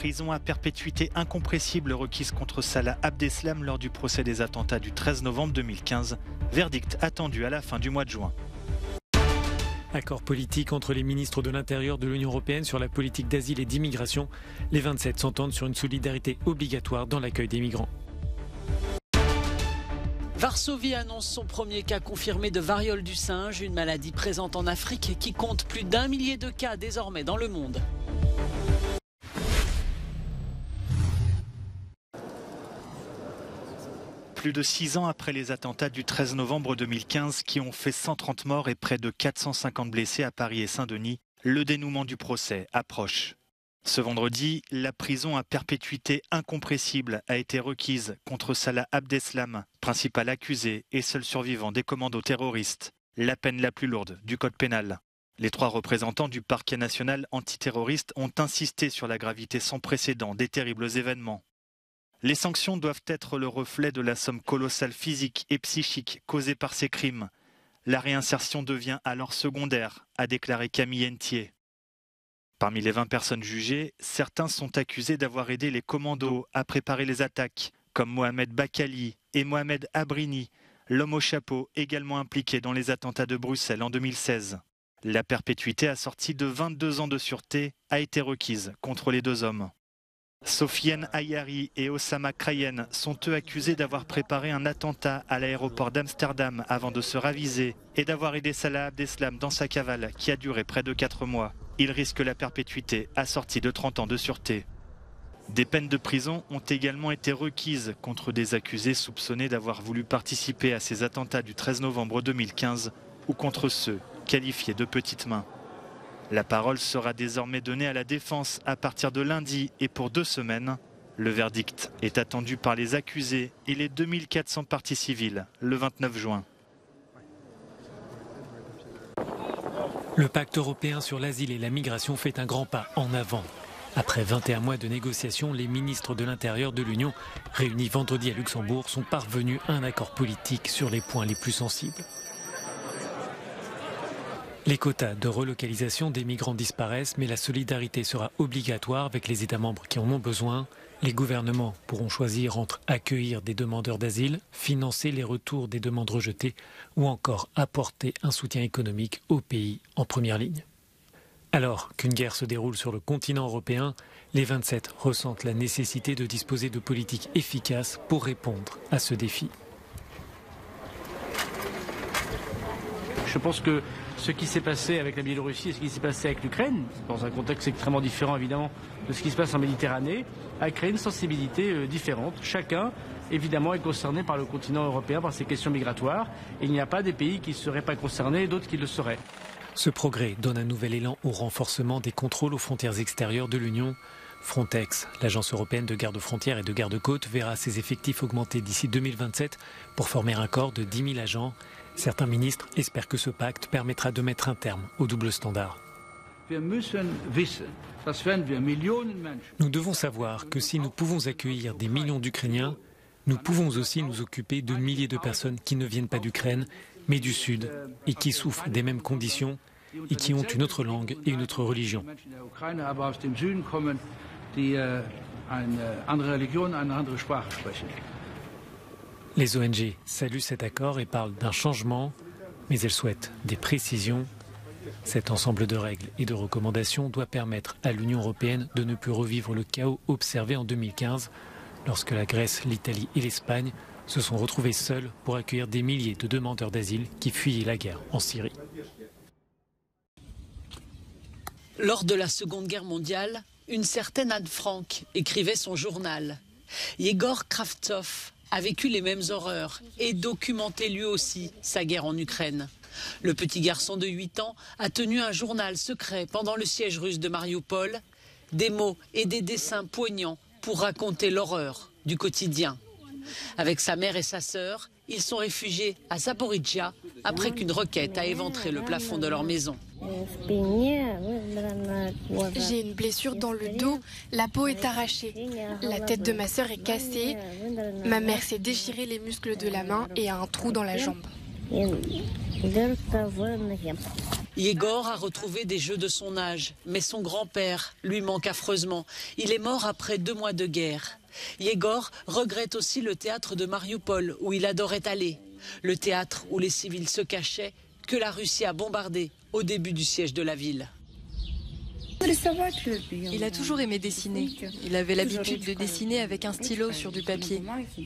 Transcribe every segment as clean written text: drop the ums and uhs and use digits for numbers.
prison à perpétuité incompressible requise contre Salah Abdeslam lors du procès des attentats du 13 novembre 2015. Verdict attendu à la fin du mois de juin. Accord politique entre les ministres de l'Intérieur de l'Union européenne sur la politique d'asile et d'immigration. Les 27 s'entendent sur une solidarité obligatoire dans l'accueil des migrants. Varsovie annonce son premier cas confirmé de variole du singe, une maladie présente en Afrique qui compte plus d'1 millier de cas désormais dans le monde. Plus de 6 ans après les attentats du 13 novembre 2015 qui ont fait 130 morts et près de 450 blessés à Paris et Saint-Denis, le dénouement du procès approche. Ce vendredi, la prison à perpétuité incompressible a été requise contre Salah Abdeslam, principal accusé et seul survivant des commandos terroristes, la peine la plus lourde du code pénal. Les 3 représentants du parquet national antiterroriste ont insisté sur la gravité sans précédent des terribles événements. Les sanctions doivent être le reflet de la somme colossale physique et psychique causée par ces crimes. La réinsertion devient alors secondaire, a déclaré Camille Hentier. Parmi les 20 personnes jugées, certains sont accusés d'avoir aidé les commandos à préparer les attaques, comme Mohamed Bakali et Mohamed Abrini, l'homme au chapeau également impliqué dans les attentats de Bruxelles en 2016. La perpétuité assortie de 22 ans de sûreté a été requise contre les 2 hommes. Sofiane Ayari et Osama Krayen sont eux accusés d'avoir préparé un attentat à l'aéroport d'Amsterdam avant de se raviser et d'avoir aidé Salah Abdeslam dans sa cavale qui a duré près de 4 mois. Ils risquent la perpétuité assortie de 30 ans de sûreté. Des peines de prison ont également été requises contre des accusés soupçonnés d'avoir voulu participer à ces attentats du 13 novembre 2015 ou contre ceux qualifiés de petites mains. La parole sera désormais donnée à la défense à partir de lundi et pour 2 semaines. Le verdict est attendu par les accusés et les 2400 parties civiles le 29 juin. Le pacte européen sur l'asile et la migration fait un grand pas en avant. Après 21 mois de négociations, les ministres de l'Intérieur de l'Union, réunis vendredi à Luxembourg, sont parvenus à un accord politique sur les points les plus sensibles. Les quotas de relocalisation des migrants disparaissent, mais la solidarité sera obligatoire avec les États membres qui en ont besoin. Les gouvernements pourront choisir entre accueillir des demandeurs d'asile, financer les retours des demandes rejetées ou encore apporter un soutien économique aux pays en première ligne. Alors qu'une guerre se déroule sur le continent européen, les 27 ressentent la nécessité de disposer de politiques efficaces pour répondre à ce défi. Je pense que ce qui s'est passé avec la Biélorussie et ce qui s'est passé avec l'Ukraine, dans un contexte extrêmement différent évidemment de ce qui se passe en Méditerranée, a créé une sensibilité différente. Chacun, évidemment, est concerné par le continent européen, par ces questions migratoires. Et il n'y a pas des pays qui ne seraient pas concernés et d'autres qui le seraient. Ce progrès donne un nouvel élan au renforcement des contrôles aux frontières extérieures de l'Union. Frontex, l'agence européenne de garde-frontières et de garde-côtes, verra ses effectifs augmenter d'ici 2027 pour former un corps de 10 000 agents. Certains ministres espèrent que ce pacte permettra de mettre un terme au double standard. Nous devons savoir que si nous pouvons accueillir des millions d'Ukrainiens, nous pouvons aussi nous occuper de milliers de personnes qui ne viennent pas d'Ukraine, mais du Sud, et qui souffrent des mêmes conditions et qui ont une autre langue et une autre religion. Les ONG saluent cet accord et parlent d'un changement, mais elles souhaitent des précisions. Cet ensemble de règles et de recommandations doit permettre à l'Union européenne de ne plus revivre le chaos observé en 2015, lorsque la Grèce, l'Italie et l'Espagne se sont retrouvés seuls pour accueillir des milliers de demandeurs d'asile qui fuyaient la guerre en Syrie. Lors de la Seconde Guerre mondiale, une certaine Anne Frank écrivait son journal. Yegor Kravtsov a vécu les mêmes horreurs et documenté lui aussi sa guerre en Ukraine. Le petit garçon de 8 ans a tenu un journal secret pendant le siège russe de Mariupol, des mots et des dessins poignants pour raconter l'horreur du quotidien. Avec sa mère et sa sœur, ils sont réfugiés à Zaporijia après qu'une roquette a éventré le plafond de leur maison. J'ai une blessure dans le dos, la peau est arrachée, la tête de ma sœur est cassée, ma mère s'est déchiré les muscles de la main et a un trou dans la jambe. Yegor a retrouvé des jeux de son âge, mais son grand-père lui manque affreusement. Il est mort après 2 mois de guerre. Yegor regrette aussi le théâtre de Mariupol, où il adorait aller. Le théâtre où les civils se cachaient, que la Russie a bombardé au début du siège de la ville. Il a toujours aimé dessiner. Il avait l'habitude de dessiner avec un stylo sur du papier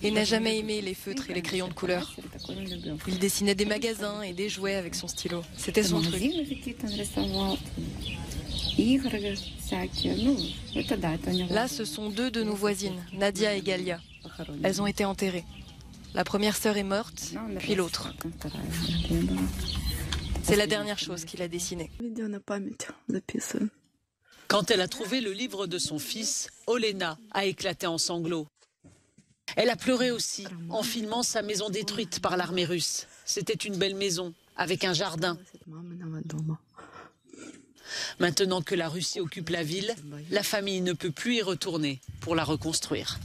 et n'a jamais aimé les feutres et les crayons de couleur. Il dessinait des magasins et des jouets avec son stylo. C'était son truc. Là, ce sont 2 de nos voisines, Nadia et Galia. Elles ont été enterrées. La première sœur est morte, puis l'autre. C'est la dernière chose qu'il a dessinée. Quand elle a trouvé le livre de son fils, Olena a éclaté en sanglots. Elle a pleuré aussi en filmant sa maison détruite par l'armée russe. C'était une belle maison avec un jardin. Maintenant que la Russie occupe la ville, la famille ne peut plus y retourner pour la reconstruire.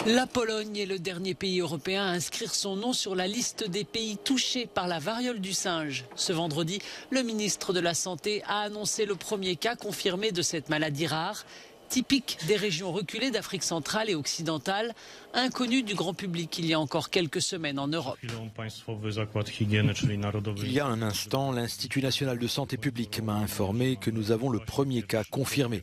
La Pologne est le dernier pays européen à inscrire son nom sur la liste des pays touchés par la variole du singe. Ce vendredi, le ministre de la Santé a annoncé le premier cas confirmé de cette maladie rare, typique des régions reculées d'Afrique centrale et occidentale, inconnue du grand public il y a encore quelques semaines en Europe. Il y a un instant, l'Institut national de santé publique m'a informé que nous avons le premier cas confirmé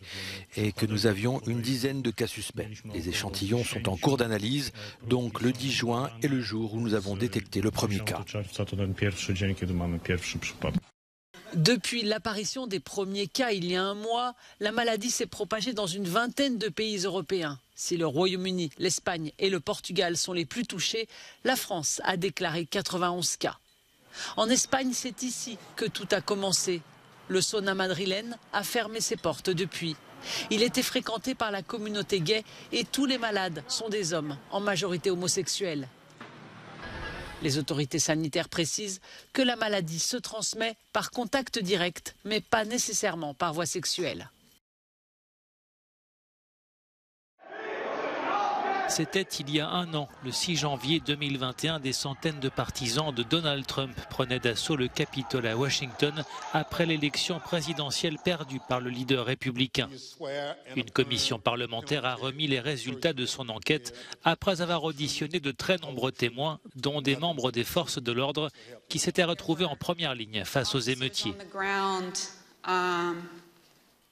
et que nous avions une dizaine de cas suspects. Les échantillons sont en cours d'analyse, donc le 10 juin est le jour où nous avons détecté le premier cas. Depuis l'apparition des premiers cas il y a un mois, la maladie s'est propagée dans une vingtaine de pays européens. Si le Royaume-Uni, l'Espagne et le Portugal sont les plus touchés, la France a déclaré 91 cas. En Espagne, c'est ici que tout a commencé. Le sauna madrilène a fermé ses portes depuis. Il était fréquenté par la communauté gay et tous les malades sont des hommes, en majorité homosexuels. Les autorités sanitaires précisent que la maladie se transmet par contact direct, mais pas nécessairement par voie sexuelle. C'était il y a un an, le 6 janvier 2021, des centaines de partisans de Donald Trump prenaient d'assaut le Capitole à Washington après l'élection présidentielle perdue par le leader républicain. Une commission parlementaire a remis les résultats de son enquête après avoir auditionné de très nombreux témoins, dont des membres des forces de l'ordre qui s'étaient retrouvés en première ligne face aux émeutiers.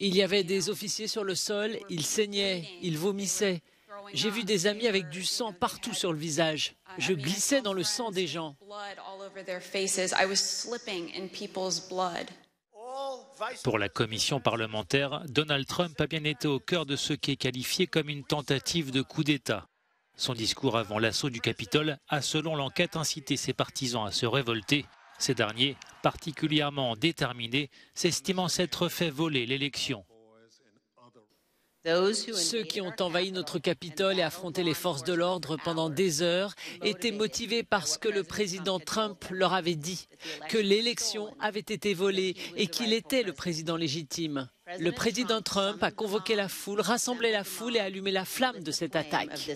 Il y avait des officiers sur le sol, ils saignaient, ils vomissaient. J'ai vu des amis avec du sang partout sur le visage. Je glissais dans le sang des gens. Pour la commission parlementaire, Donald Trump a bien été au cœur de ce qui est qualifié comme une tentative de coup d'État. Son discours avant l'assaut du Capitole a, selon l'enquête, incité ses partisans à se révolter. Ces derniers, particulièrement déterminés, s'estimant s'être fait voler l'élection. Ceux qui ont envahi notre Capitole et affronté les forces de l'ordre pendant des heures étaient motivés par ce que le président Trump leur avait dit, que l'élection avait été volée et qu'il était le président légitime. Le président Trump a convoqué la foule, rassemblé la foule et allumé la flamme de cette attaque.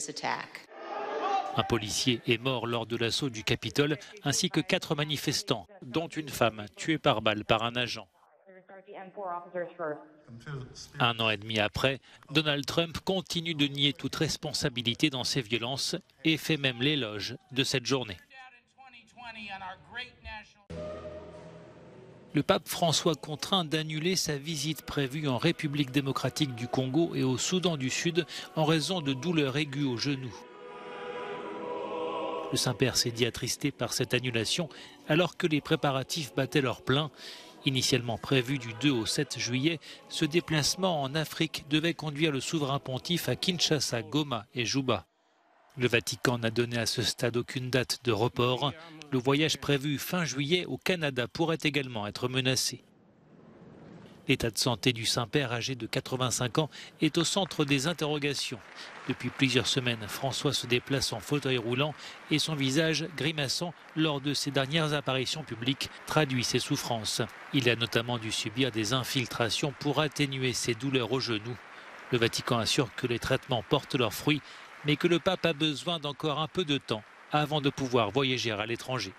Un policier est mort lors de l'assaut du Capitole, ainsi que 4 manifestants, dont une femme tuée par balle par un agent. 1 an et demi après, Donald Trump continue de nier toute responsabilité dans ces violences et fait même l'éloge de cette journée. Le pape François contraint d'annuler sa visite prévue en République démocratique du Congo et au Soudan du Sud en raison de douleurs aiguës au genou. Le Saint-Père s'est dit attristé par cette annulation alors que les préparatifs battaient leur plein. Initialement prévu du 2 au 7 juillet, ce déplacement en Afrique devait conduire le souverain pontife à Kinshasa, Goma et Juba. Le Vatican n'a donné à ce stade aucune date de report. Le voyage prévu fin juillet au Canada pourrait également être menacé. L'état de santé du Saint-Père, âgé de 85 ans, est au centre des interrogations. Depuis plusieurs semaines, François se déplace en fauteuil roulant et son visage grimaçant lors de ses dernières apparitions publiques traduit ses souffrances. Il a notamment dû subir des infiltrations pour atténuer ses douleurs au genou. Le Vatican assure que les traitements portent leurs fruits mais que le pape a besoin d'encore un peu de temps avant de pouvoir voyager à l'étranger.